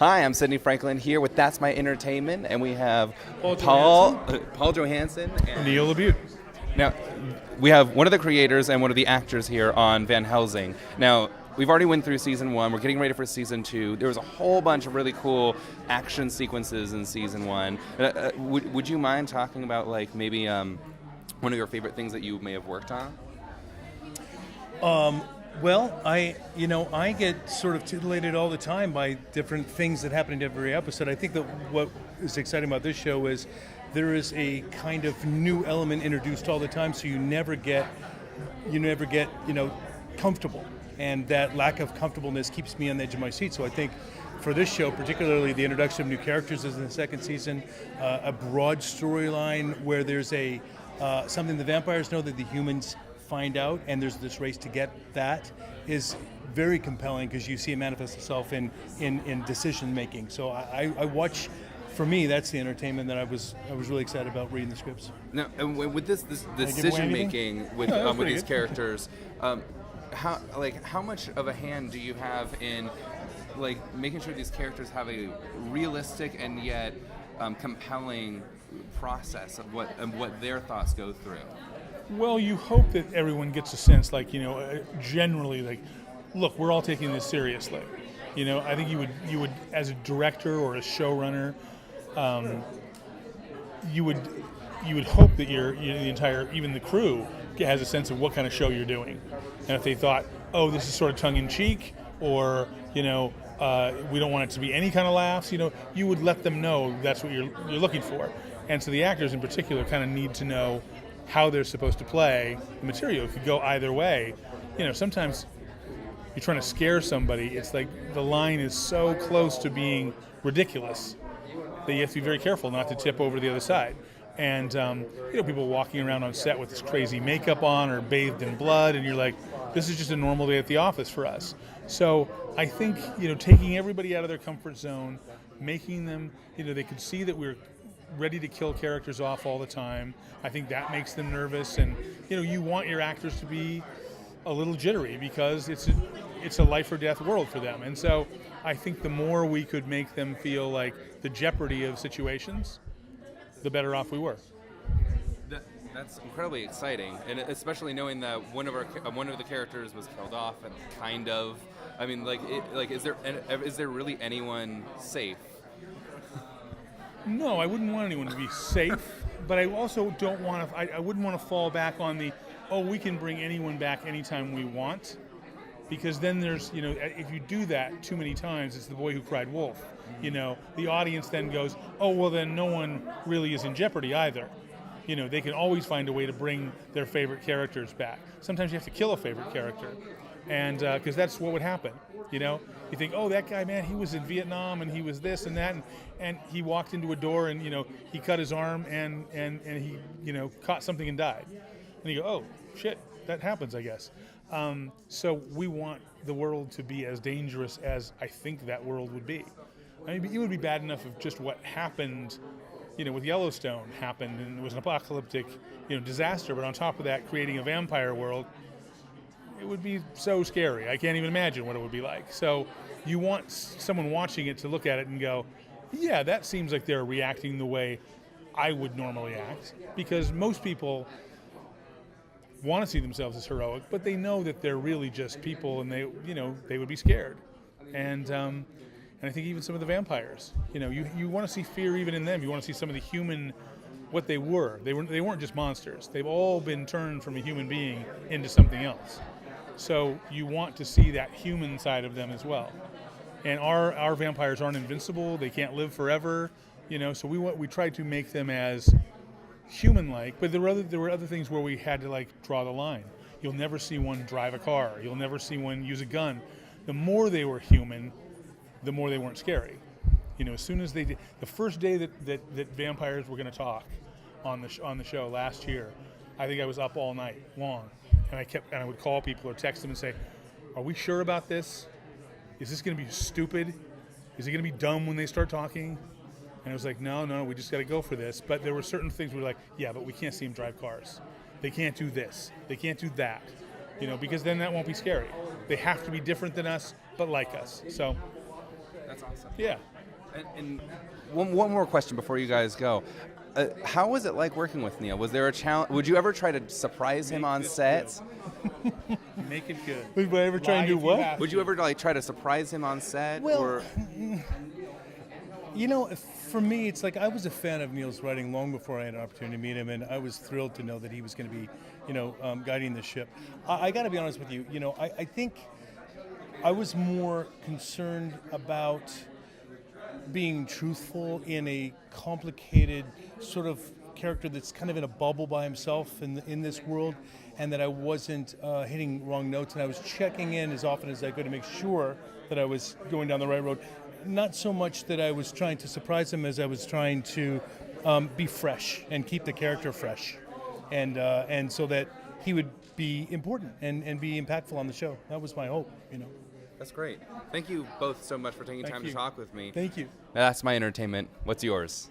Hi, I'm Sidney Franklin here with That's My Entertainment, and we have Paul Johansson and Neil LaBute. Now, we have one of the creators and one of the actors here on Van Helsing. Now, we've already went through season 1. We're getting ready for season 2. There was a whole bunch of really cool action sequences in season 1. Would you mind talking about maybe one of your favorite things that you may have worked on? Well, I get sort of titillated all the time by different things that happen in every episode. I think that what is exciting about this show is there is a kind of new element introduced all the time, so you never get comfortable, and that lack of comfortableness keeps me on the edge of my seat. So I think for this show, particularly the introduction of new characters is in the second season, a broad storyline where there's something the vampires know that the humans find out, and there's this race to get that, is very compelling because you see it manifest itself in decision making. So I watch. For me, that's the entertainment that I was really excited about reading the scripts. Now, and with this decision making with these characters, how much of a hand do you have in making sure these characters have a realistic and yet compelling process of what their thoughts go through? Well, you hope that everyone gets a sense, generally, look, we're all taking this seriously. I think you would, as a director or a showrunner, you would hope that the entire, even the crew, has a sense of what kind of show you're doing. And if they thought, oh, this is sort of tongue-in-cheek, or we don't want it to be any kind of laughs, you would let them know that's what you're looking for. And so the actors in particular kind of need to know how they're supposed to play the material. It could go either way. Sometimes you're trying to scare somebody. It's like the line is so close to being ridiculous that you have to be very careful not to tip over the other side. And people walking around on set with this crazy makeup on or bathed in blood, and you're like, this is just a normal day at the office for us. So I think taking everybody out of their comfort zone, making them they could see that we're ready to kill characters off all the time. I think that makes them nervous, and you want your actors to be a little jittery because it's a life or death world for them. And so I think the more we could make them feel like the jeopardy of situations, the better off we were. That's incredibly exciting, and especially knowing that one of the characters was killed off, and kind of, I mean, is there really anyone safe? No, I wouldn't want anyone to be safe, but I also don't want to. I wouldn't want to fall back on we can bring anyone back anytime we want, because then there's, if you do that too many times, it's the boy who cried wolf. The audience then goes, oh, well, then no one really is in jeopardy either. They can always find a way to bring their favorite characters back. Sometimes you have to kill a favorite character, and because that's what would happen. You think, oh, that guy, man, he was in Vietnam and he was this and that, and he walked into a door and he cut his arm and he caught something and died, and you go, oh shit, that happens, I guess. So we want the world to be as dangerous as I think that world would be. I mean, it would be bad enough if just what happened, with Yellowstone happened and it was an apocalyptic, disaster. But on top of that, creating a vampire world, it would be so scary. I can't even imagine what it would be like. So you want someone watching it to look at it and go, yeah, that seems like they're reacting the way I would normally act, because most people want to see themselves as heroic, but they know that they're really just people, and they would be scared. And I think even some of the vampires, you want to see fear even in them. You want to see some of the human, what they were. They weren't just monsters. They've all been turned from a human being into something else. So you want to see that human side of them as well. And our vampires aren't invincible. They can't live forever. So we tried to make them as human-like, but there were other things where we had to draw the line. You'll never see one drive a car. You'll never see one use a gun. The more they were human, the more they weren't scary. As soon as they did, the first day that vampires were going to talk on the show last year, I think I was up all night long, and I would call people or text them and say, "Are we sure about this? Is this going to be stupid? Is it going to be dumb when they start talking?" And I was like, no, we just got to go for this. But there were certain things we were like, yeah, but we can't see them drive cars. They can't do this. They can't do that. Because then that won't be scary. They have to be different than us, but like us. So that's awesome. Yeah. And one more question before you guys go. How was it like working with Neil? Was there a challenge? Would you ever try to surprise him on set? Make it good. Would I ever try and do what? Would you ever try to surprise him on set? Well, or? You know, for me, it's like I was a fan of Neil's writing long before I had an opportunity to meet him, and I was thrilled to know that he was going to be, guiding the ship. I got to be honest with you. I think I was more concerned about being truthful in a complicated sort of character that's kind of in a bubble by himself in this world, and that I wasn't hitting wrong notes, and I was checking in as often as I could to make sure that I was going down the right road. Not so much that I was trying to surprise him as I was trying to be fresh and keep the character fresh, and so that he would be important and be impactful on the show. That was my hope, That's great. Thank you both so much for taking time to talk with me. Thank you. That's my entertainment. What's yours?